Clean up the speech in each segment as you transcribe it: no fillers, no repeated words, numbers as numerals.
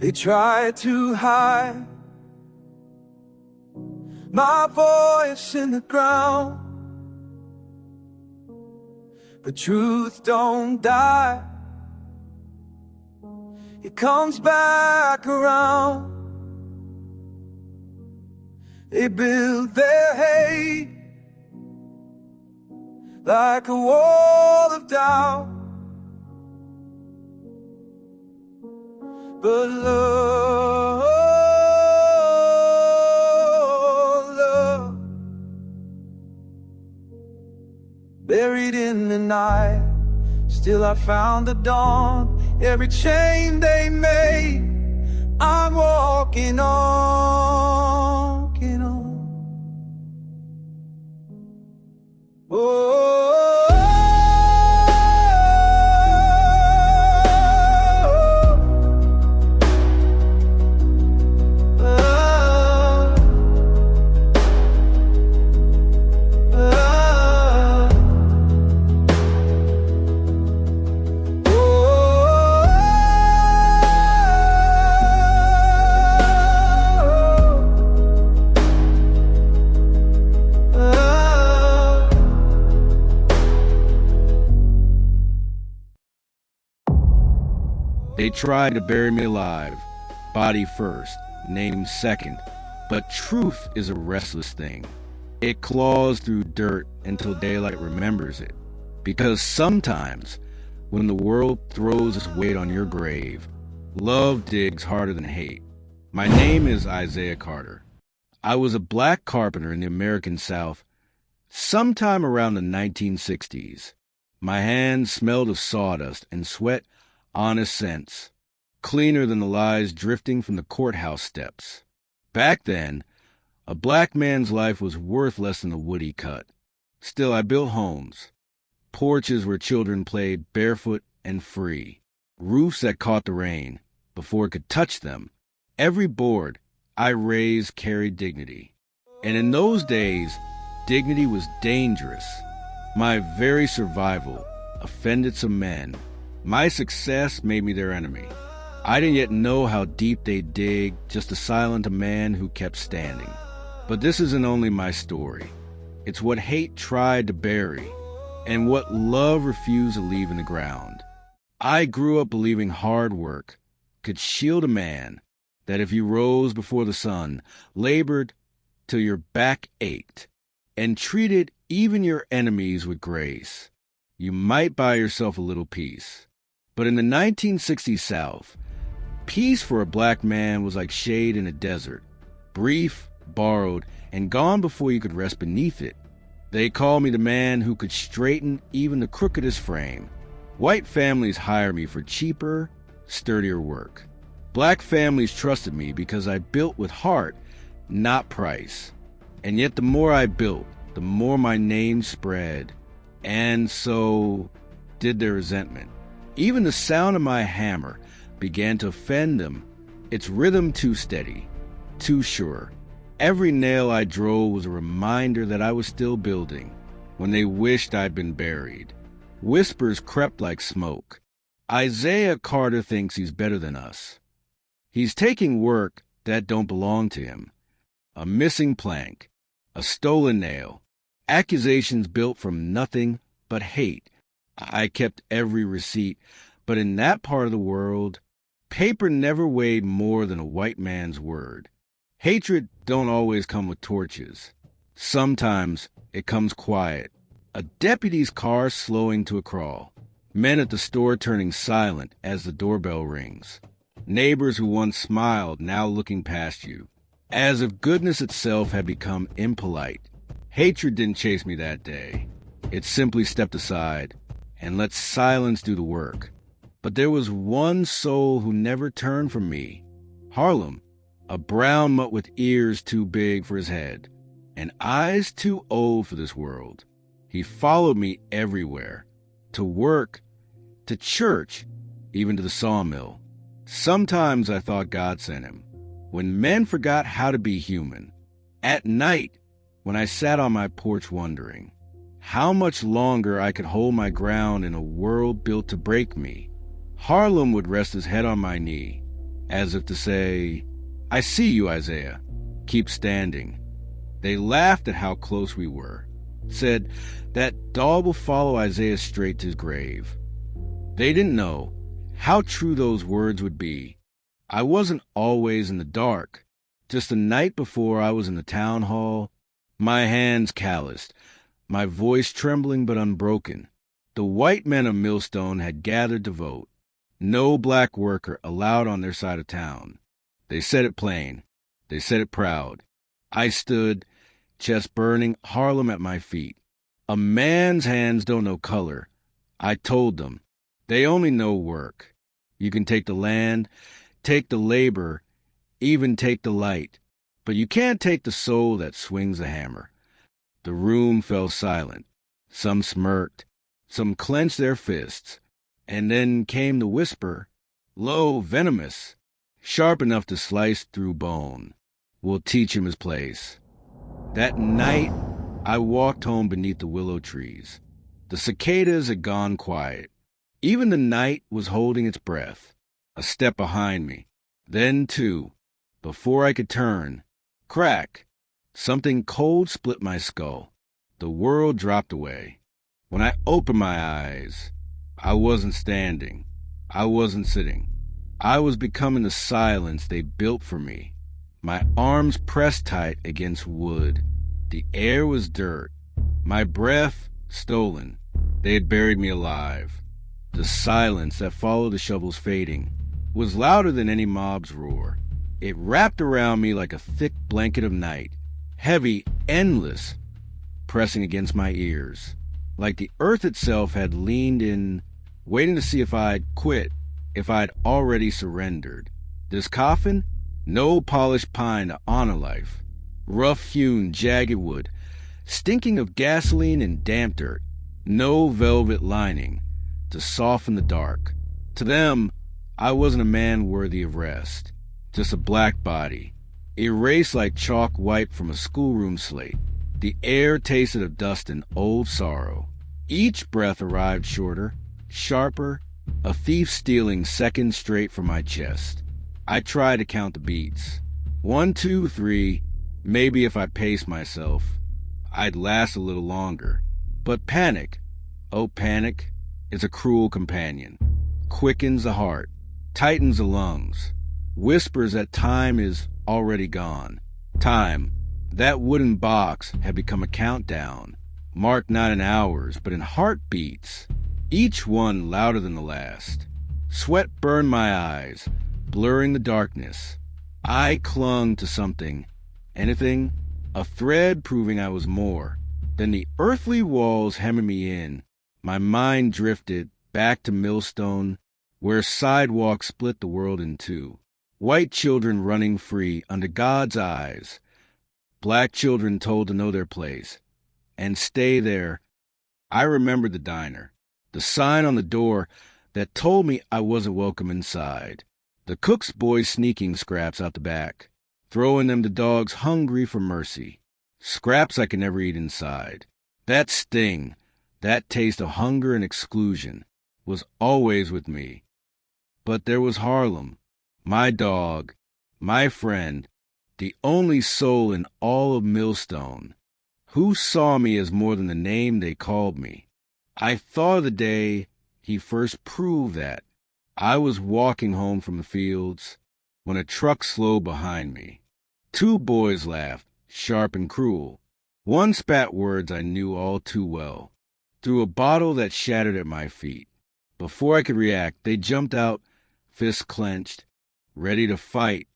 They try to hide my voice in the ground, but truth don't die. It comes back around. They build their hate like a wall of doubt, but love, buried in the night, still I found the dawn. Every chain they made, I'm walking on, walking on. They tried to bury me alive, body first, name second, but truth is a restless thing. It claws through dirt until daylight remembers it, because sometimes, when the world throws its weight on your grave, love digs harder than hate. My name is Isaiah Carter. I was a black carpenter in the American South sometime around the 1960s. My hands smelled of sawdust and sweat honest scents, cleaner than the lies drifting from the courthouse steps. Back then, a black man's life was worth less than a wood he cut. Still, I built homes, porches where children played barefoot and free, roofs that caught the rain before it could touch them. Every board I raised carried dignity. And in those days, dignity was dangerous. My very survival offended some men. My success made me their enemy. I didn't yet know how deep they'd dig just to silence a man who kept standing. But this isn't only my story. It's what hate tried to bury and what love refused to leave in the ground. I grew up believing hard work could shield a man, that if you rose before the sun, labored till your back ached, and treated even your enemies with grace, you might buy yourself a little peace. But in the 1960s South, peace for a black man was like shade in a desert, brief, borrowed, and gone before you could rest beneath it. They called me the man who could straighten even the crookedest frame. White families hired me for cheaper, sturdier work. Black families trusted me because I built with heart, not price. And yet the more I built, the more my name spread, and so did their resentment. Even the sound of my hammer began to offend them, its rhythm too steady, too sure. Every nail I drove was a reminder that I was still building when they wished I'd been buried. Whispers crept like smoke. Isaiah Carter thinks he's better than us. He's taking work that don't belong to him. A missing plank, a stolen nail, accusations built from nothing but hate. I kept every receipt, but in that part of the world, paper never weighed more than a white man's word. Hatred don't always come with torches. Sometimes it comes quiet. A deputy's car slowing to a crawl. Men at the store turning silent as the doorbell rings. Neighbors who once smiled now looking past you, as if goodness itself had become impolite. Hatred didn't chase me that day. It simply stepped aside and let silence do the work. But there was one soul who never turned from me. Harlem, a brown mutt with ears too big for his head, and eyes too old for this world. He followed me everywhere, to work, to church, even to the sawmill. Sometimes I thought God sent him, when men forgot how to be human. At night, when I sat on my porch wondering how much longer I could hold my ground in a world built to break me, Harlem would rest his head on my knee. as if to say, "I see you, Isaiah. Keep standing." They laughed at how close we were, said that dog will follow Isaiah straight to his grave. They didn't know how true those words would be. I wasn't always in the dark. Just the night before, I was in the town hall, my hands calloused, my voice trembling but unbroken. The white men of Millstone had gathered to vote. No black worker allowed on their side of town. They said it plain. They said it proud. I stood, chest burning, Harlem at my feet. A man's hands don't know color. I told them. They only know work. You can take the land, take the labor, even take the light, but you can't take the soul that swings the hammer. The room fell silent. Some smirked, some clenched their fists, and then came the whisper, low, venomous, sharp enough to slice through bone. "We'll teach him his place." That night, I walked home beneath the willow trees. The cicadas had gone quiet. Even the night was holding its breath. A step behind me. Then two. Before I could turn. Crack. Something cold split my skull. The world dropped away. When I opened my eyes, I wasn't standing. I wasn't sitting. I was becoming the silence they built for me. My arms pressed tight against wood. The air was dirt. My breath stolen. They had buried me alive. The silence that followed the shovels fading was louder than any mob's roar. It wrapped around me like a thick blanket of night, heavy, endless, pressing against my ears, like the earth itself had leaned in, waiting to see if I'd quit, if I'd already surrendered. This coffin? No polished pine to honor life. Rough-hewn, jagged wood, stinking of gasoline and damp dirt. No velvet lining to soften the dark. To them, I wasn't a man worthy of rest. Just a black body, erased like chalk wiped from a schoolroom slate. The air tasted of dust and old sorrow. Each breath arrived shorter, sharper, a thief stealing seconds straight from my chest. I tried to count the beats. 1, 2, 3. Maybe if I paced myself, I'd last a little longer. But panic, oh panic, is a cruel companion. Quickens the heart, tightens the lungs, whispers that time is already gone. Time, that wooden box, had become a countdown, marked not in hours, but in heartbeats, each one louder than the last. Sweat burned my eyes, blurring the darkness. I clung to something, anything, a thread proving I was more than the earthly walls hemming me in. My mind drifted back to Millstone, where sidewalks split the world in two. White children running free under God's eyes. Black children told to know their place and stay there. I remembered the diner, the sign on the door that told me I wasn't welcome inside. The cook's boys sneaking scraps out the back, throwing them to dogs hungry for mercy. Scraps I could never eat inside. That sting, that taste of hunger and exclusion, was always with me. But there was Harlem, my dog, my friend, the only soul in all of Millstone, who saw me as more than the name they called me. I thought of the day he first proved that. I was walking home from the fields when a truck slowed behind me. Two boys laughed, sharp and cruel. One spat words I knew all too well, through a bottle that shattered at my feet. Before I could react, they jumped out, fists clenched, ready to fight.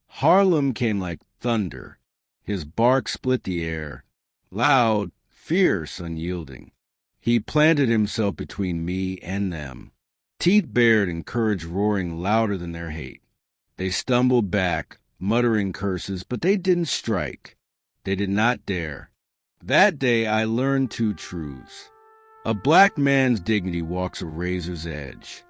Harlem came like thunder. His bark split the air, loud, fierce, unyielding. He planted himself between me and them, teeth bared and courage roaring louder than their hate. They stumbled back, muttering curses, but they didn't strike. They did not dare. That day I learned two truths. A black man's dignity walks a razor's edge.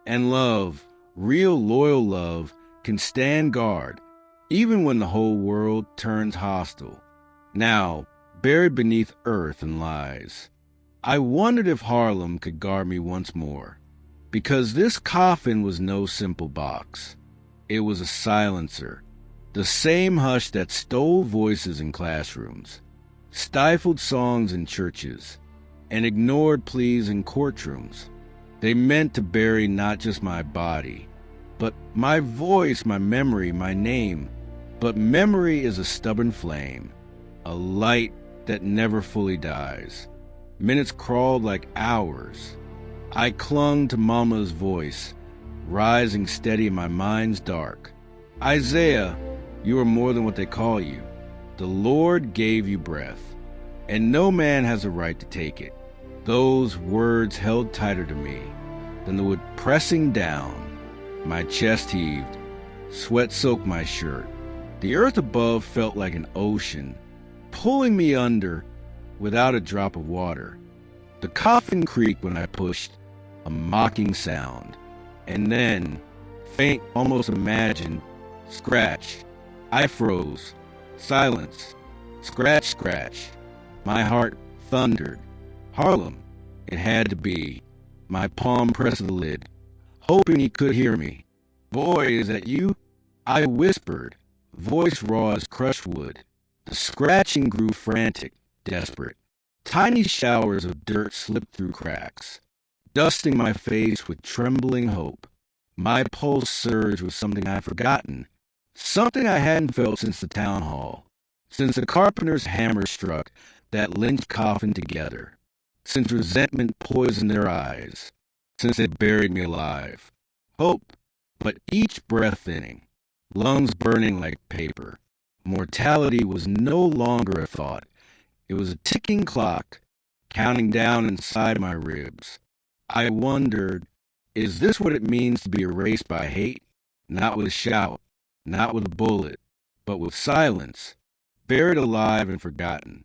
And love, real loyal love, can stand guard, even when the whole world turns hostile. Now, buried beneath earth and lies, I wondered if Harlem could guard me once more. Because this coffin was no simple box. It was a silencer. The same hush that stole voices in classrooms, stifled songs in churches, and ignored pleas in courtrooms. They meant to bury not just my body, but my voice, my memory, my name. But memory is a stubborn flame, a light that never fully dies. Minutes crawled like hours. I clung to Mama's voice, rising steady in my mind's dark. Isaiah, you are more than what they call you. The Lord gave you breath, and no man has a right to take it. Those words held tighter to me than the wood pressing down. My chest heaved. Sweat soaked my shirt. The earth above felt like an ocean, pulling me under without a drop of water. The coffin creaked when I pushed, a mocking sound. And then, faint, almost imagined, scratch. I froze. Silence. Scratch, scratch. My heart thundered. Harlem. It had to be. My palm pressed the lid, hoping he could hear me. Boy, is that you? I whispered, voice raw as crushed wood. The scratching grew frantic, desperate. Tiny showers of dirt slipped through cracks, dusting my face with trembling hope. My pulse surged with something I'd forgotten, something I hadn't felt since the town hall, since the carpenter's hammer struck that lynched coffin together, since resentment poisoned their eyes, since they buried me alive. Hope, but each breath thinning, lungs burning like paper. Mortality was no longer a thought. It was a ticking clock, counting down inside my ribs. I wondered, is this what it means to be erased by hate? Not with a shout, not with a bullet, but with silence, buried alive and forgotten.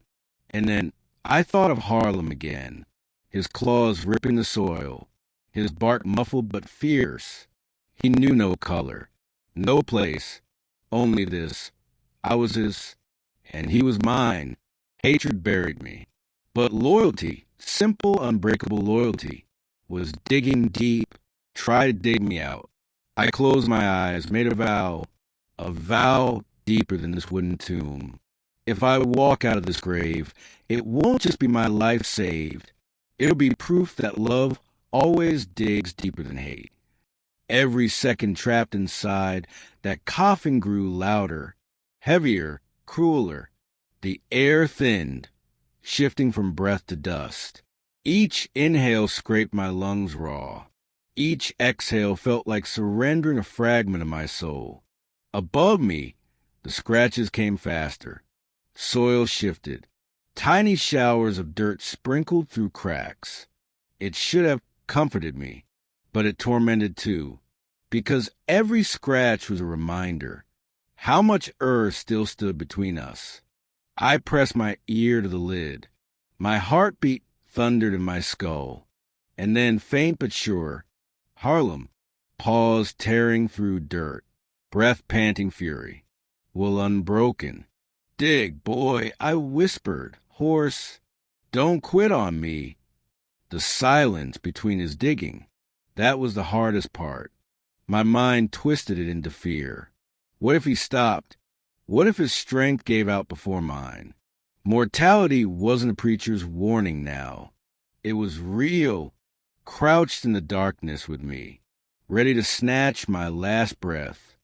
And then I thought of Harlem again, his claws ripping the soil, his bark muffled but fierce. He knew no color, no place, only this. I was his, and he was mine. Hatred buried me. But loyalty, simple, unbreakable loyalty, was digging deep, tried to dig me out. I closed my eyes, made a vow deeper than this wooden tomb. If I walk out of this grave, it won't just be my life saved. It'll be proof that love always digs deeper than hate. Every second trapped inside, that coffin grew louder, heavier, crueler. The air thinned, shifting from breath to dust. Each inhale scraped my lungs raw. Each exhale felt like surrendering a fragment of my soul. Above me, the scratches came faster. Soil shifted. Tiny showers of dirt sprinkled through cracks. It should have comforted me, but it tormented too, because every scratch was a reminder how much earth still stood between us. I pressed my ear to the lid. My heartbeat thundered in my skull. And then, faint but sure, Harlem paused, tearing through dirt, breath panting fury. Will unbroken. Dig, boy, I whispered, hoarse. Don't quit on me. The silence between his digging, that was the hardest part. My mind twisted it into fear. What if he stopped? What if his strength gave out before mine? Mortality wasn't a preacher's warning now. It was real, crouched in the darkness with me, ready to snatch my last breath.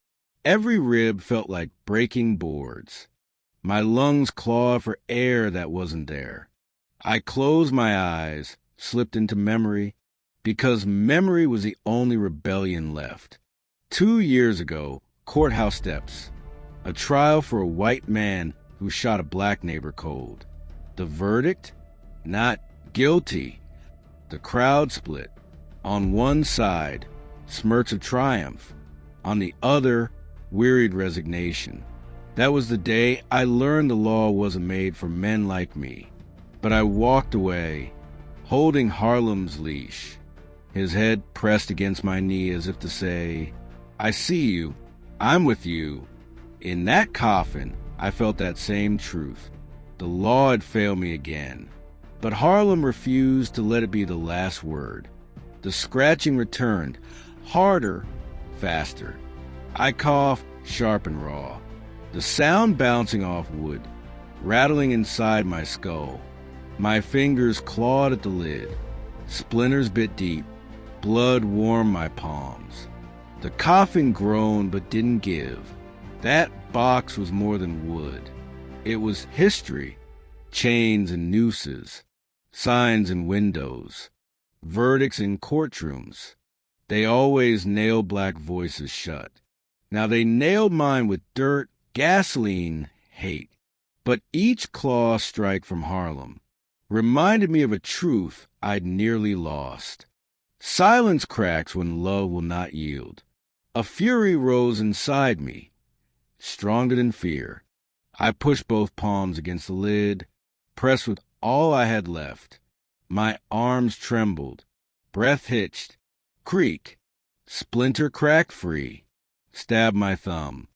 Every rib felt like breaking boards. My lungs clawed for air that wasn't there. I closed my eyes, slipped into memory, because memory was the only rebellion left. 2 years ago, courthouse steps. A trial for a white man who shot a black neighbor cold. The verdict? Not guilty. The crowd split. On one side, smirks of triumph. On the other, wearied resignation. That was the day I learned the law wasn't made for men like me. But I walked away, holding Harlem's leash, his head pressed against my knee as if to say, I see you. I'm with you. In that coffin, I felt that same truth. The law had failed me again. But Harlem refused to let it be the last word. The scratching returned, harder, faster. I coughed, sharp and raw, the sound bouncing off wood, rattling inside my skull. My fingers clawed at the lid. Splinters bit deep. Blood warmed my palms. The coffin groaned but didn't give. That box was more than wood. It was history, chains and nooses, signs in windows, verdicts in courtrooms. They always nailed black voices shut. Now they nailed mine with dirt, gasoline, hate. But each claw strike from Harlem reminded me of a truth I'd nearly lost. Silence cracks when love will not yield. A fury rose inside me, stronger than fear. I pushed both palms against the lid, pressed with all I had left. My arms trembled, breath hitched, creak, splinter crack free, stabbed my thumb.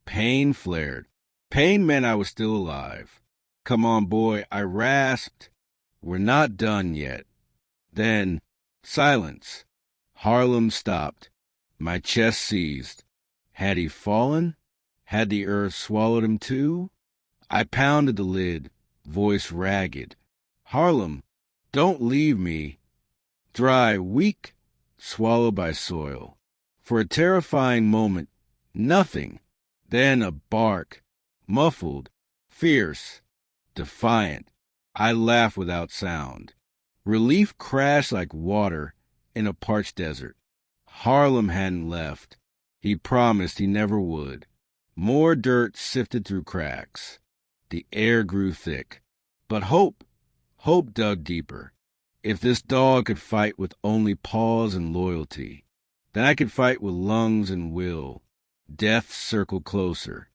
Pain flared. Pain meant I was still alive. Come on, boy, I rasped. We're not done yet. Then, silence. Harlem stopped. My chest seized. Had he fallen? Had the earth swallowed him too? I pounded the lid, voice ragged. Harlem, don't leave me. Dry, weak, swallowed by soil. For a terrifying moment, nothing. Then a bark, muffled, fierce, defiant. I laughed without sound. Relief crashed like water in a parched desert. Harlem hadn't left. He promised he never would. More dirt sifted through cracks. The air grew thick. But hope dug deeper. If this dog could fight with only paws and loyalty, then I could fight with lungs and will. Death circled closer,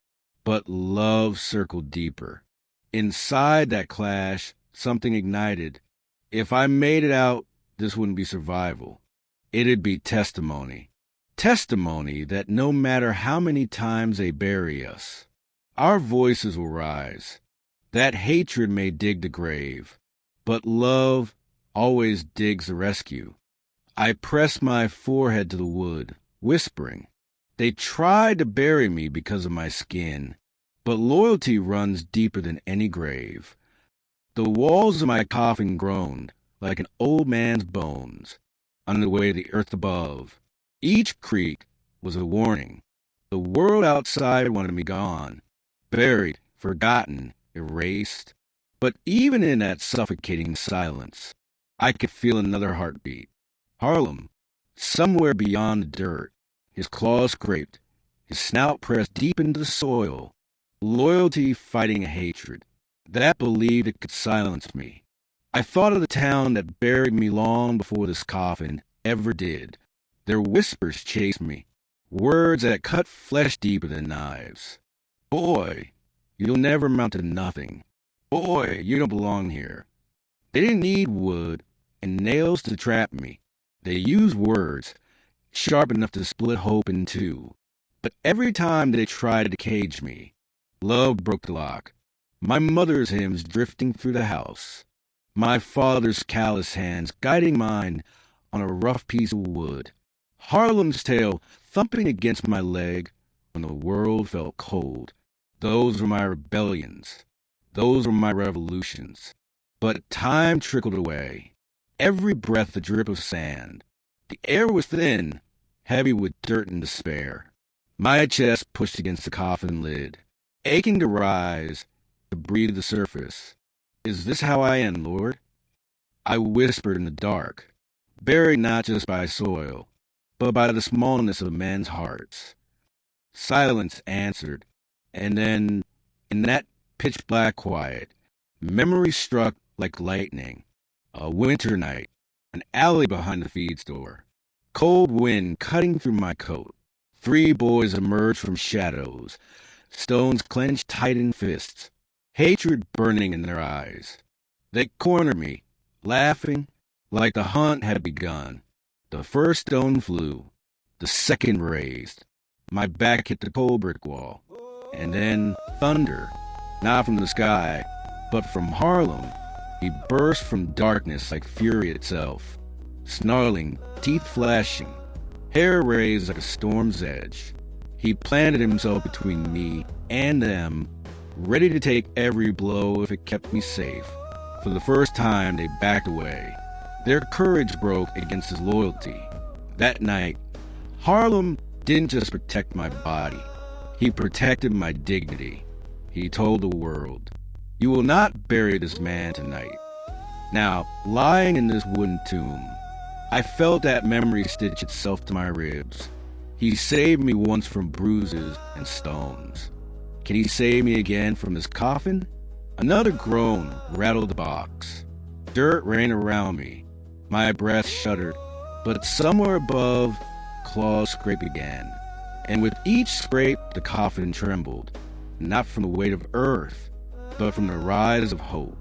but love circled deeper. Inside that clash, something ignited. If I made it out, this wouldn't be survival. It'd be testimony. Testimony that no matter how many times they bury us, our voices will rise. That hatred may dig the grave, but love always digs the rescue. I pressed my forehead to the wood, whispering. They tried to bury me because of my skin, but loyalty runs deeper than any grave. The walls of my coffin groaned like an old man's bones under the weight of the earth above. Each creak was a warning. The world outside wanted me gone, buried, forgotten, erased. But even in that suffocating silence, I could feel another heartbeat. Harlem, somewhere beyond the dirt, his claws scraped, his snout pressed deep into the soil. Loyalty fighting a hatred that believed it could silence me. I thought of the town that buried me long before this coffin ever did. Their whispers chased me, words that cut flesh deeper than knives. Boy, you'll never amount to nothing. Boy, you don't belong here. They didn't need wood and nails to trap me. They used words, sharp enough to split hope in two. But every time they tried to cage me, love broke the lock. My mother's hymns drifting through the house. My father's callous hands guiding mine on a rough piece of wood. Harlem's tail thumping against my leg when the world felt cold. Those were my rebellions. Those were my revolutions. But time trickled away. Every breath a drip of sand. The air was thin, heavy with dirt and despair. My chest pushed against the coffin lid, aching to rise, to breathe the surface. Is this how I end, Lord? I whispered in the dark, buried not just by soil, but by the smallness of men's hearts. Silence answered, and then, in that pitch-black quiet, memory struck like lightning. A winter night, an alley behind the feed store, cold wind cutting through my coat. 3 boys emerged from shadows, stones clenched tight in fists, hatred burning in their eyes. They cornered me, laughing, like the hunt had begun. The first stone flew, the second raised. My back hit the cold brick wall, and then thunder, not from the sky, but from Harlem. He burst from darkness like fury itself, snarling, teeth flashing, hair raised like a storm's edge. He planted himself between me and them, ready to take every blow if it kept me safe. For the first time, they backed away. Their courage broke against his loyalty. That night, Harlem didn't just protect my body. He protected my dignity. He told the world, "You will not bury this man tonight." Now, lying in this wooden tomb, I felt that memory stitch itself to my ribs. He saved me once from bruises and stones. Can he save me again from his coffin? Another groan rattled the box. Dirt ran around me. My breath shuddered, but somewhere above, claws scraped again. And with each scrape, the coffin trembled, not from the weight of earth, but from the rise of hope.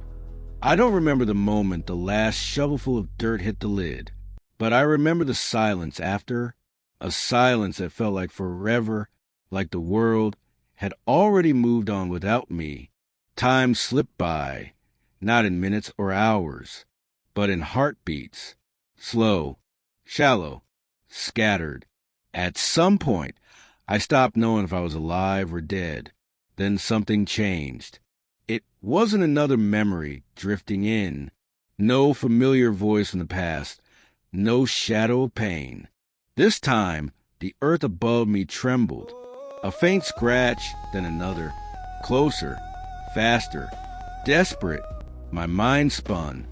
I don't remember the moment the last shovelful of dirt hit the lid, but I remember the silence after, a silence that felt like forever, like the world had already moved on without me. Time slipped by, not in minutes or hours, but in heartbeats, slow, shallow, scattered. At some point, I stopped knowing if I was alive or dead. Then something changed. It wasn't another memory drifting in, no familiar voice from the past, no shadow of pain. This time, the earth above me trembled. A faint scratch, then another, closer, faster, desperate. My mind spun.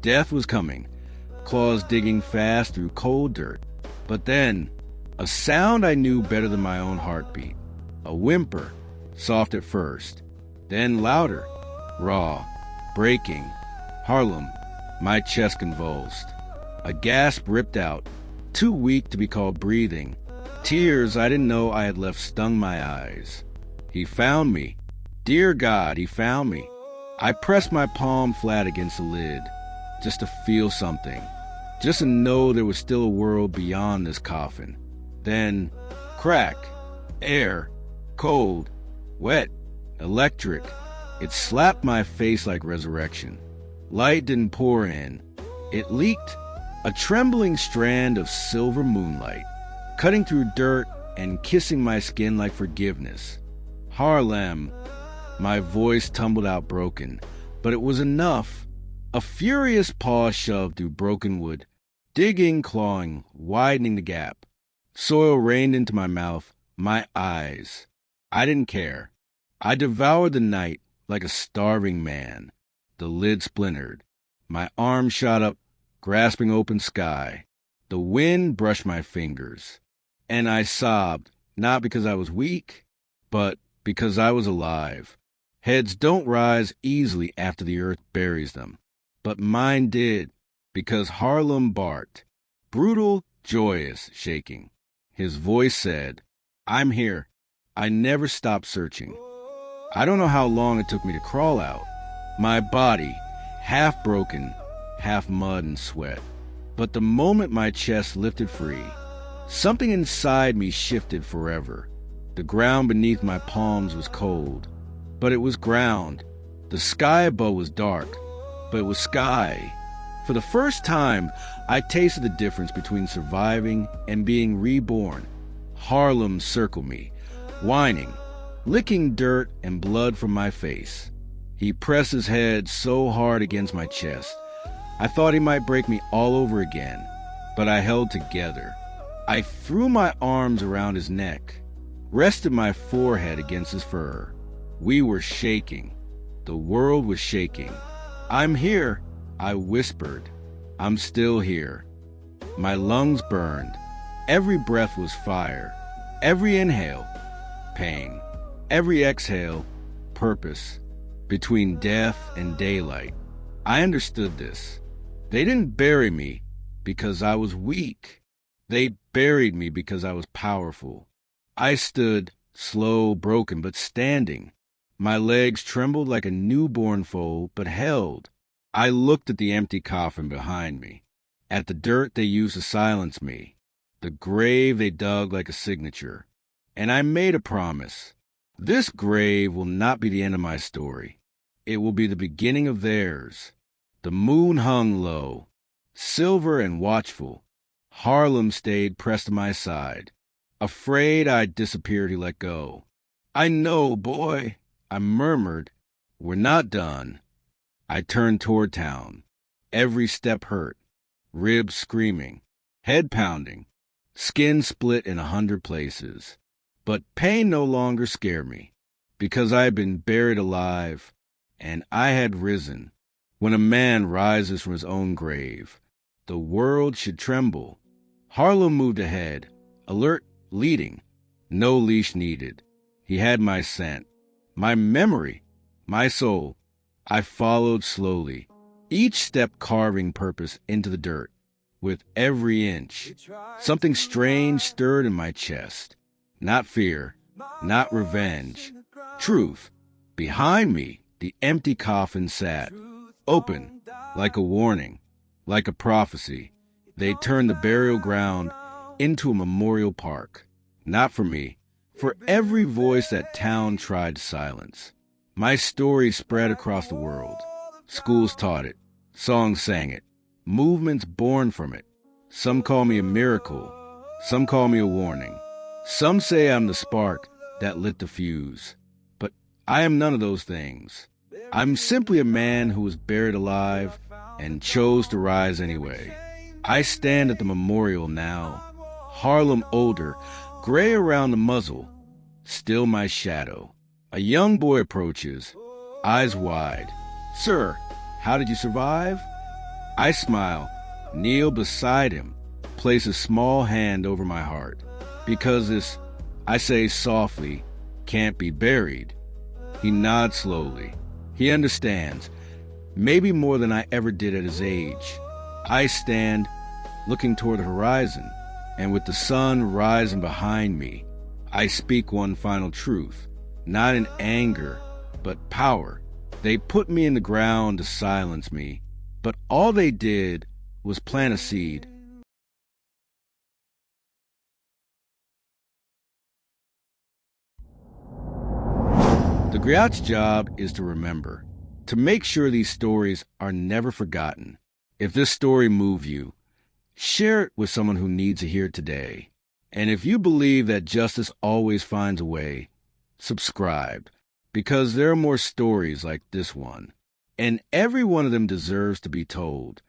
Death was coming, claws digging fast through cold dirt. But then, a sound I knew better than my own heartbeat. A whimper, soft at first, then louder, raw, breaking. Harlem, my chest convulsed. A gasp ripped out, too weak to be called breathing. Tears I didn't know I had left stung my eyes. He found me. Dear God, he found me. I pressed my palm flat against the lid, just to feel something, just to know there was still a world beyond this coffin. Then, crack, air, cold, wet, electric. It slapped my face like resurrection. Light didn't pour in. It leaked, a trembling strand of silver moonlight, cutting through dirt and kissing my skin like forgiveness. Harlem. My voice tumbled out broken, but it was enough. A furious paw shoved through broken wood, digging, clawing, widening the gap. Soil rained into my mouth, my eyes. I didn't care. I devoured the night like a starving man. The lid splintered. My arm shot up, grasping open sky. The wind brushed my fingers. And I sobbed, not because I was weak, but because I was alive. Heads don't rise easily after the earth buries them. But mine did, because Harlem barked. Brutal, joyous, shaking. His voice said, "I'm here. I never stopped searching." I don't know how long it took me to crawl out. My body, half broken, half mud and sweat. But the moment my chest lifted free, something inside me shifted forever. The ground beneath my palms was cold, but it was ground. The sky above was dark, but it was sky. For the first time, I tasted the difference between surviving and being reborn. Harlem circled me, whining, licking dirt and blood from my face. He pressed his head so hard against my chest, I thought he might break me all over again, but I held together. I threw my arms around his neck, rested my forehead against his fur. We were shaking. The world was shaking. "I'm here," I whispered. "I'm still here." My lungs burned. Every breath was fire. Every inhale, pain. Every exhale, purpose. Between death and daylight. I understood this. They didn't bury me because I was weak. They buried me because I was powerful. I stood, slow, broken, but standing. My legs trembled like a newborn foal, but held. I looked at the empty coffin behind me, at the dirt they used to silence me, the grave they dug like a signature. And I made a promise. This grave will not be the end of my story. It will be the beginning of theirs. The moon hung low, silver and watchful. Harlem stayed pressed to my side. Afraid I'd disappeared, he let go. I know, boy, I murmured. We're not done. I turned toward town. Every step hurt, ribs screaming, head pounding, skin split in 100 places. But pain no longer scared me, because I had been buried alive, and I had risen. When a man rises from his own grave, the world should tremble. Harlem moved ahead, alert, leading. No leash needed. He had my scent, my memory, my soul. I followed slowly, each step carving purpose into the dirt. With every inch, something strange stirred in my chest. Not fear, not revenge. Truth. Behind me, the empty coffin sat, open, like a warning, like a prophecy. They turned the burial ground into a memorial park. Not for me, for every voice that town tried to silence. My story spread across the world. Schools taught it. Songs sang it. Movements born from it. Some call me a miracle. Some call me a warning. Some say I'm the spark that lit the fuse. But I am none of those things. I'm simply a man who was buried alive and chose to rise anyway. I stand at the memorial now. Harlem older, gray around the muzzle, still my shadow. A young boy approaches, eyes wide. Sir, how did you survive? I smile, kneel beside him, place a small hand over my heart. Because this, I say softly, can't be buried. He nods slowly. He understands, maybe more than I ever did at his age. I stand, looking toward the horizon, and with the sun rising behind me, I speak one final truth, not in anger, but power. They put me in the ground to silence me, but all they did was plant a seed. The Griot's job is to remember, to make sure these stories are never forgotten. If this story moved you, share it with someone who needs to hear it today. And if you believe that justice always finds a way, subscribe, because there are more stories like this one. And every one of them deserves to be told.